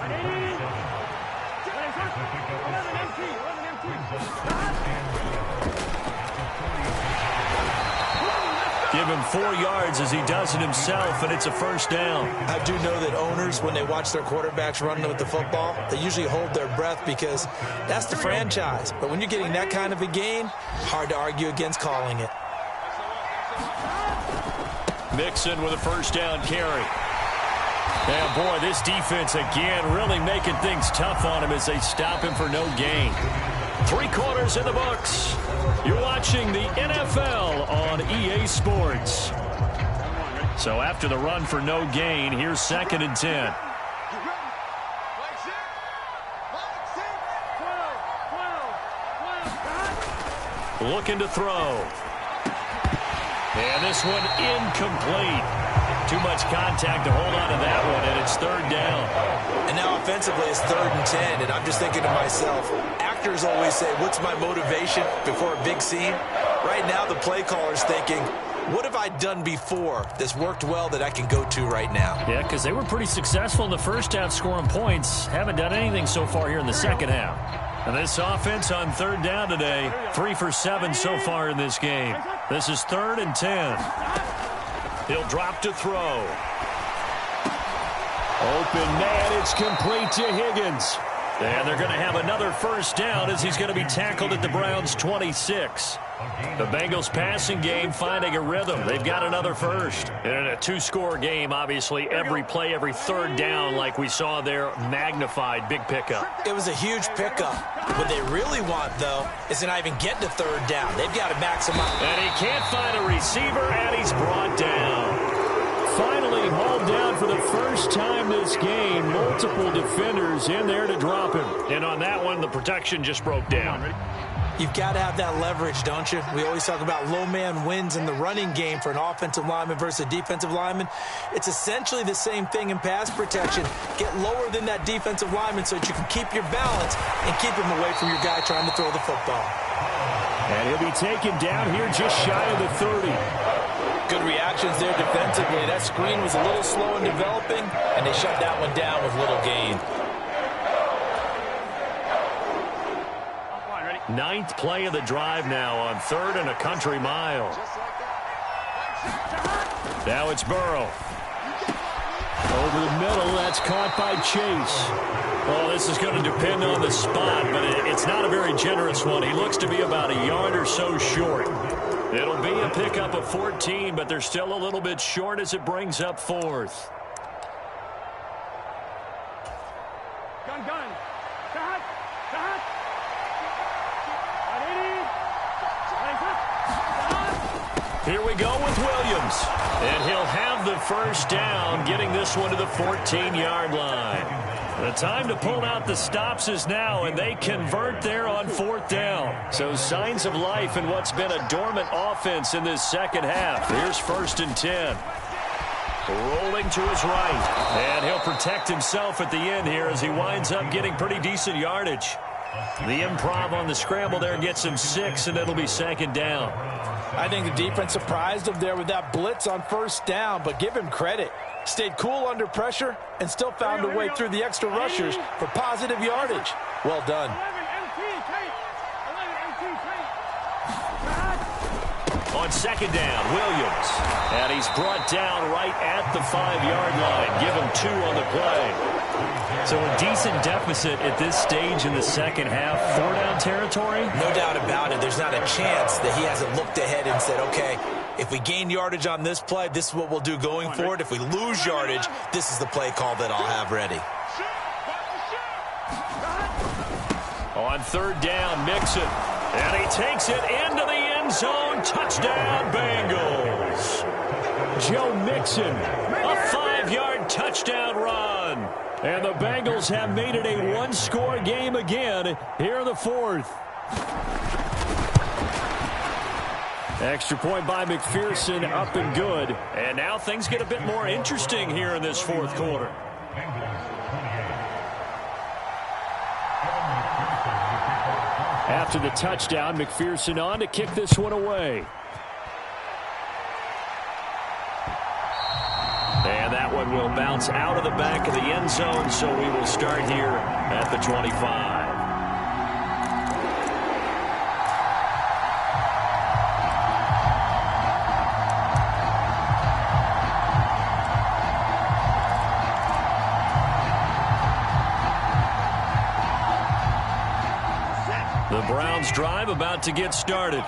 Give him 4 yards as he does it himself, and it's a 1st down. I do know that owners, when they watch their quarterbacks running with the football, they usually hold their breath because that's the franchise. But when you're getting that kind of a gain, hard to argue against calling it. Mixon with a 1st down carry. And boy, this defense again really making things tough on him as they stop him for no gain. 3 quarters in the books. You're watching the NFL on EA Sports. So after the run for no gain, here's 2nd and 10. Looking to throw. And this one incomplete. Too much contact to hold on to that one, and it's 3rd down. And now offensively it's 3rd and 10, and I'm just thinking to myself, actors always say, what's my motivation before a big scene? Right now the play caller's thinking, what have I done before that's worked well that I can go to right now? Yeah, because they were pretty successful in the 1st half scoring points. Haven't done anything so far here in the 2nd half. And this offense on 3rd down today, 3 for 7 so far in this game. This is 3rd and 10. He'll drop to throw. Open man, it's complete to Higgins. And they're going to have another first down as he's going to be tackled at the Browns' 26. The Bengals passing game finding a rhythm. They've got another first. And in a two-score game, obviously, every play, every third down, like we saw there, magnified. Big pickup. It was a huge pickup. What they really want, though, is to not even get to third down. They've got to maximize. And he can't find a receiver, and he's brought down. Finally hauled down for the first time this game. Multiple defenders in there to drop him. And on that one, the protection just broke down. You've got to have that leverage, don't you? We always talk about low man wins in the running game for an offensive lineman versus a defensive lineman. It's essentially the same thing in pass protection. Get lower than that defensive lineman so that you can keep your balance and keep him away from your guy trying to throw the football. And he'll be taken down here just shy of the 30. Good reactions there defensively. That screen was a little slow in developing, and they shut that one down with little gain. Ninth play of the drive now on 3rd and a country mile. Now it's Burrow. Over the middle, that's caught by Chase. Well, this is going to depend on the spot, but it's not a very generous one. He looks to be about a yard or so short. It'll be a pickup of 14, but they're still a little bit short as it brings up 4th. Gun. Here we go with Williams. And he'll have the first down, getting this one to the 14-yard line. The time to pull out the stops is now, and they convert there on 4th down. So signs of life in what's been a dormant offense in this second half. Here's 1st and 10. Rolling to his right. And he'll protect himself at the end here as he winds up getting pretty decent yardage. The improv on the scramble there gets him 6, and it'll be 2nd down. I think the defense surprised him there with that blitz on 1st down, but give him credit. Stayed cool under pressure and still found a way through the extra rushers for positive yardage. Well done. On 2nd down, Williams. And he's brought down right at the 5-yard line. Give him 2 on the play. So a decent deficit at this stage in the second half. 4-down territory? No doubt about it. There's not a chance that he hasn't looked ahead and said, okay, if we gain yardage on this play, this is what we'll do going forward. If we lose yardage, this is the play call that I'll have ready. On 3rd down, Mixon. And he takes it into the end zone. Touchdown, Bengals. Joe Mixon, a 5-yard touchdown run. And the Bengals have made it a one-score game again here in the 4th. Extra point by McPherson, up and good. And now things get a bit more interesting here in this 4th quarter. After the touchdown, McPherson on to kick this one away. And that one will bounce out of the back of the end zone, so we will start here at the 25. The Browns drive about to get started.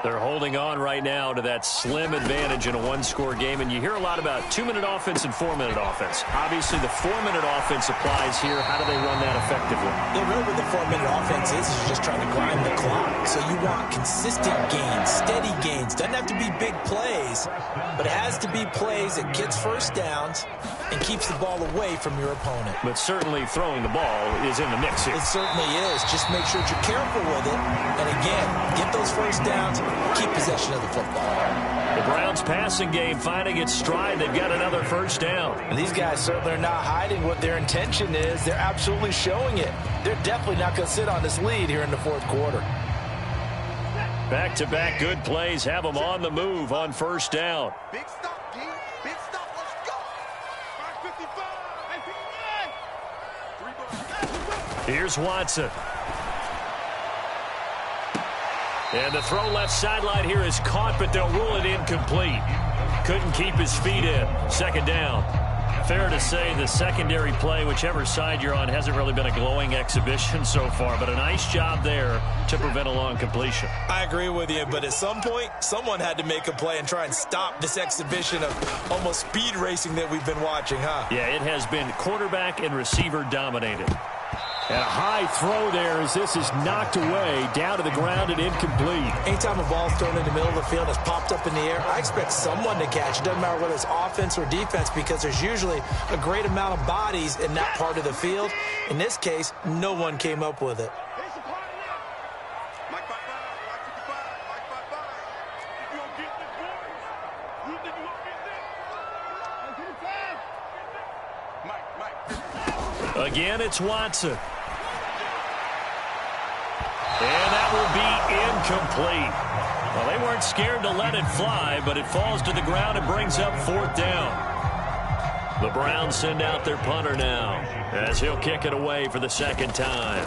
They're holding on right now to that slim advantage in a one-score game, and you hear a lot about 2-minute offense and 4-minute offense. Obviously, the 4-minute offense applies here. How do they run that effectively? Yeah, really what the 4-minute offense is just trying to grind the clock. So you want consistent gains, steady gains. Doesn't have to be big plays, but it has to be plays that gets first downs and keeps the ball away from your opponent. But certainly throwing the ball is in the mix here. It certainly is. Just make sure that you're careful with it. And again, get those first downs, keep possession of the football. The Browns passing game finding its stride. They've got another first down. And these guys certainly are not hiding what their intention is. They're absolutely showing it. They're definitely not going to sit on this lead here in the 4th quarter. Back-to-back good plays have them on the move on first down. Big stop, D. Big stop. Let's go. 555. Here's Watson. And the throw left sideline here is caught, but they'll rule it incomplete. Couldn't keep his feet in. Second down. Fair to say the secondary play, whichever side you're on, hasn't really been a glowing exhibition so far, but a nice job there to prevent a long completion. I agree with you, but at some point, someone had to make a play and try and stop this exhibition of almost speed racing that we've been watching, huh? Yeah, it has been quarterback and receiver dominated. And a high throw there as this is knocked away, down to the ground and incomplete. Anytime a ball's thrown in the middle of the field, it's popped up in the air, I expect someone to catch. It doesn't matter whether it's offense or defense because there's usually a great amount of bodies in that part of the field. In this case, no one came up with it. Again, it's Watson. And that will be incomplete. Well, they weren't scared to let it fly, but it falls to the ground and brings up fourth down. The Browns send out their punter now as he'll kick it away for the second time.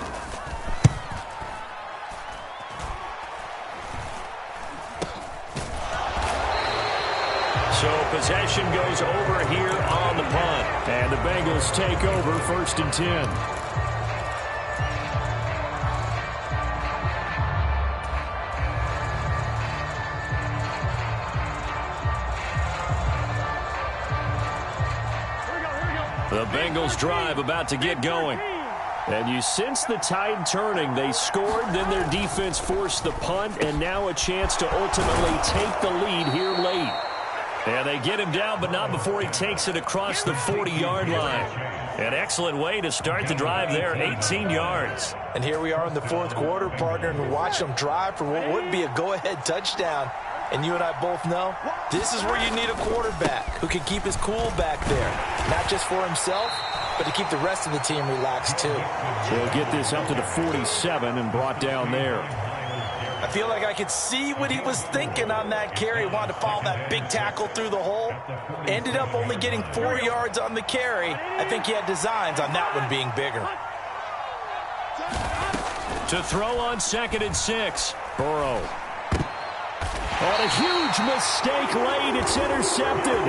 So possession goes over here on the punt. And the Bengals take over 1st and 10. The Bengals drive about to get going. And you sense the tide turning. They scored, then their defense forced the punt, and now a chance to ultimately take the lead here late. And they get him down, but not before he takes it across the 40-yard line. An excellent way to start the drive there, 18 yards. And here we are in the fourth quarter, partner, and watch them drive for what would be a go-ahead touchdown. And you and I both know this is where you need a quarterback who can keep his cool back there. Not just for himself, but to keep the rest of the team relaxed too. He'll get this up to the 47 and brought down there. I feel like I could see what he was thinking on that carry. Wanted to follow that big tackle through the hole. Ended up only getting 4 yards on the carry. I think he had designs on that one being bigger. To throw on 2nd and 6. Burrow. On a huge mistake late. It's intercepted.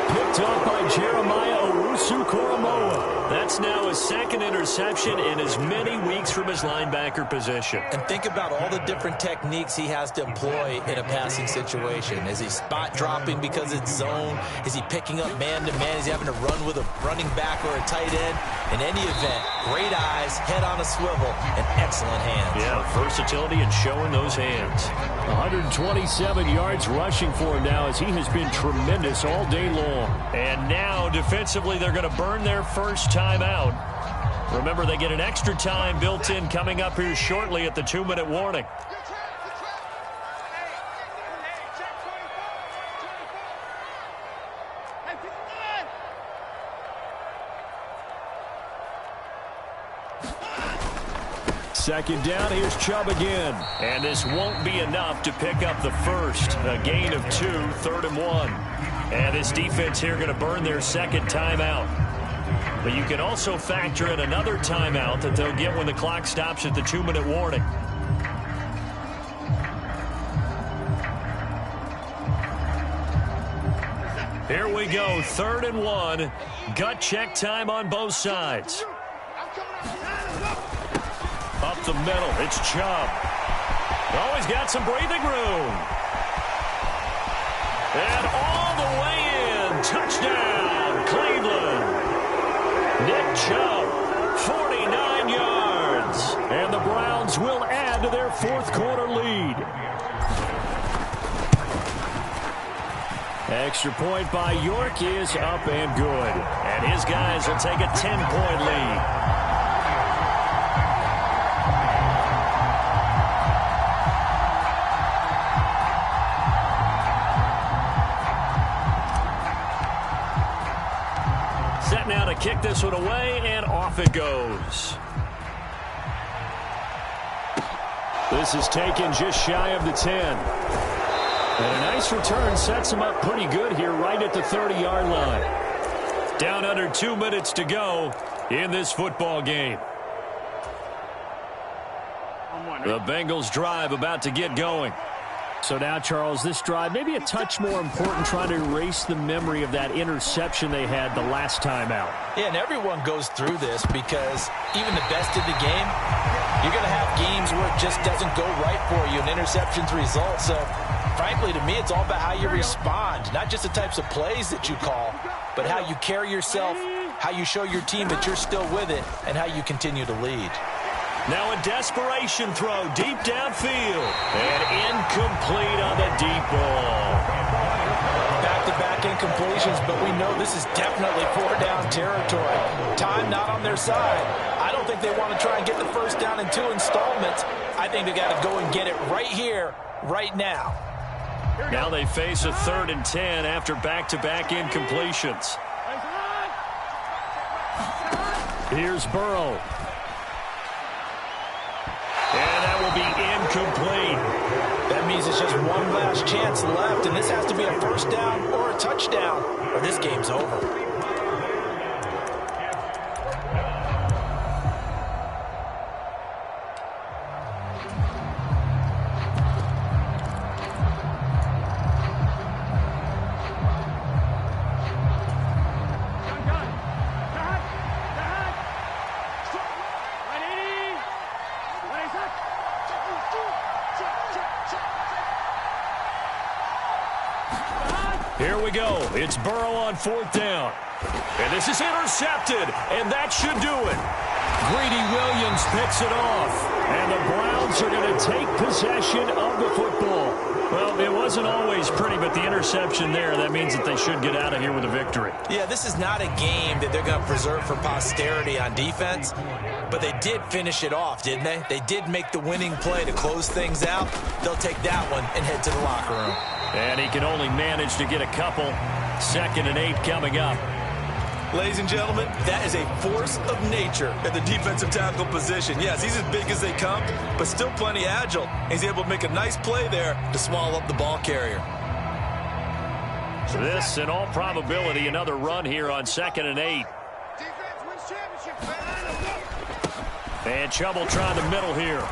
Picked up by Jeremiah Owusu-Koramoah. That's now his 2nd interception in as many weeks from his linebacker position. And think about all the different techniques he has to employ in a passing situation. Is he spot dropping because it's zone? Is he picking up man-to-man? Is he having to run with a running back or a tight end? In any event, great eyes, head on a swivel, and excellent hands. Yeah, versatility and showing those hands. 127 yards rushing for him now as he has been tremendous all day long. And now, defensively, they're going to burn their first time out. Remember, they get an extra time built in coming up here shortly at the 2-minute warning. Second down, here's Chubb again. And this won't be enough to pick up the first. A gain of 2, 3rd and 1. And this defense here going to burn their second timeout. But you can also factor in another timeout that they'll get when the clock stops at the 2-minute warning. Here we go, 3rd and 1. Gut check time on both sides. Up the middle, it's Chubb. Oh, he's got some breathing room. And all the way in. Touchdown, Cleveland. Nick Chubb, 49 yards. And the Browns will add to their fourth quarter lead. Extra point by York is up and good. And his guys will take a 10-point lead. Set now to kick this one away, and off it goes. This is taken just shy of the 10. And a nice return sets him up pretty good here right at the 30-yard line. Down under 2 minutes to go in this football game. The Bengals drive about to get going. So now, Charles, this drive maybe a touch more important, trying to erase the memory of that interception they had the last time out. Yeah, and everyone goes through this because even the best in the game, you're going to have games where it just doesn't go right for you, and interceptions result. So, frankly, to me, it's all about how you respond, not just the types of plays that you call, but how you carry yourself, how you show your team that you're still with it, and how you continue to lead. Now a desperation throw deep downfield. And incomplete on the deep ball. Back-to-back incompletions, but we know this is definitely four-down territory. Time not on their side. I don't think they want to try and get the first down in 2 installments. I think they got to go and get it right here, right now. Now they face a 3rd and 10 after back-to-back incompletions. Here's Burrow. And that will be incomplete. That means it's just one last chance left, and this has to be a first down or a touchdown, or this game's over. Here we go. It's Burrow on 4th down. And this is intercepted, and that should do it. Greedy Williams picks it off, and the Browns are going to take possession of the football. Well, it wasn't always pretty, but the interception there, that means that they should get out of here with a victory. Yeah, this is not a game that they're going to preserve for posterity on defense, but they did finish it off, didn't they? They did make the winning play to close things out. They'll take that one and head to the locker room. And he can only manage to get a couple. 2nd and 8 coming up. Ladies and gentlemen, that is a force of nature at the defensive tackle position. Yes, he's as big as they come, but still plenty agile. He's able to make a nice play there to swallow up the ball carrier. This, in all probability, another run here on 2nd and 8. And Chubb will try the middle here.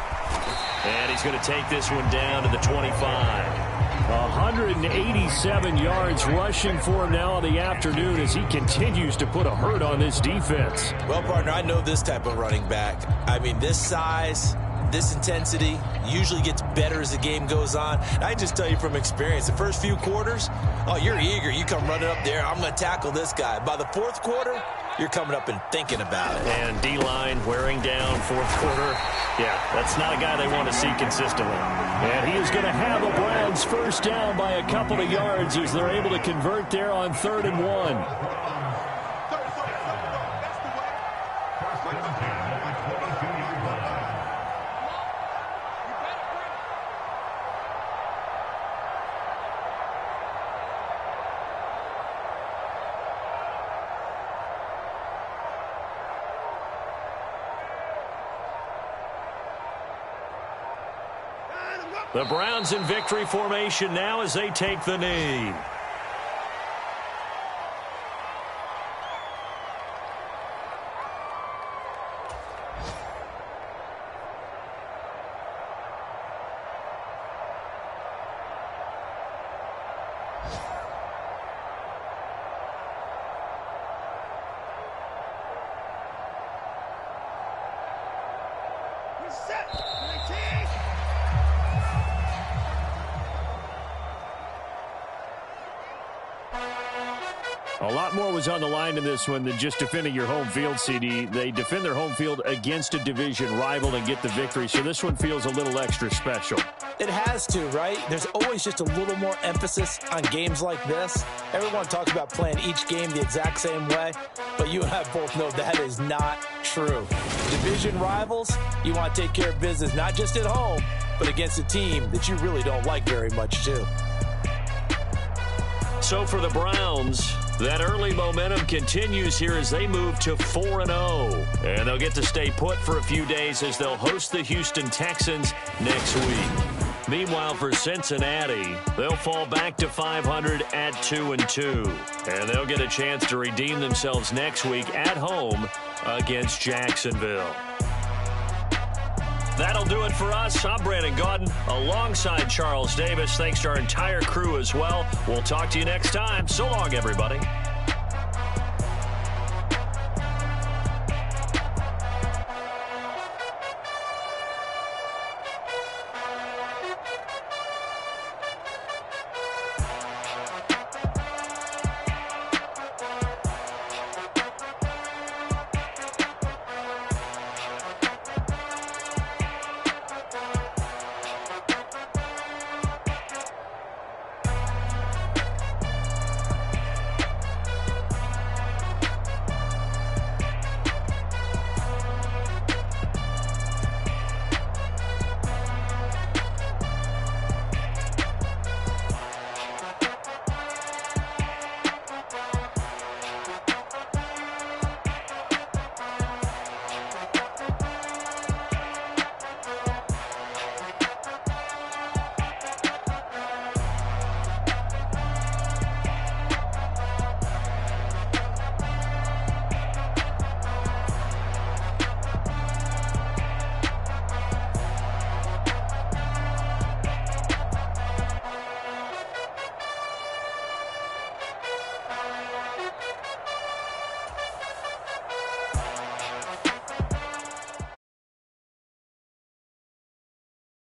And he's going to take this one down to the 25. 187 yards rushing for him now in the afternoon as he continues to put a hurt on this defense. Well, partner, I know this type of running back. I mean, this size, this intensity usually gets better as the game goes on. And I just tell you from experience, the first few quarters, oh, you're eager. You come running up there, I'm going to tackle this guy. By the 4th quarter, you're coming up and thinking about it. And D-line wearing down 4th quarter. Yeah, that's not a guy they want to see consistently. And he is going to have the Browns first down by a couple of yards as they're able to convert there on 3rd and 1. The Browns in victory formation now as they take the knee. A lot more was on the line in this one than just defending your home field, CD. They defend their home field against a division rival and get the victory, so this one feels a little extra special. It has to, right? There's always just a little more emphasis on games like this. Everyone talks about playing each game the exact same way, but you and I both know that is not true. Division rivals, you want to take care of business not just at home, but against a team that you really don't like very much, too. So for the Browns, that early momentum continues here as they move to 4-0. And they'll get to stay put for a few days as they'll host the Houston Texans next week. Meanwhile, for Cincinnati, they'll fall back to 500 at 2-2. And they'll get a chance to redeem themselves next week at home against Jacksonville. That'll do it for us. I'm Brandon Gaudin alongside Charles Davis. Thanks to our entire crew as well. We'll talk to you next time. So long, everybody.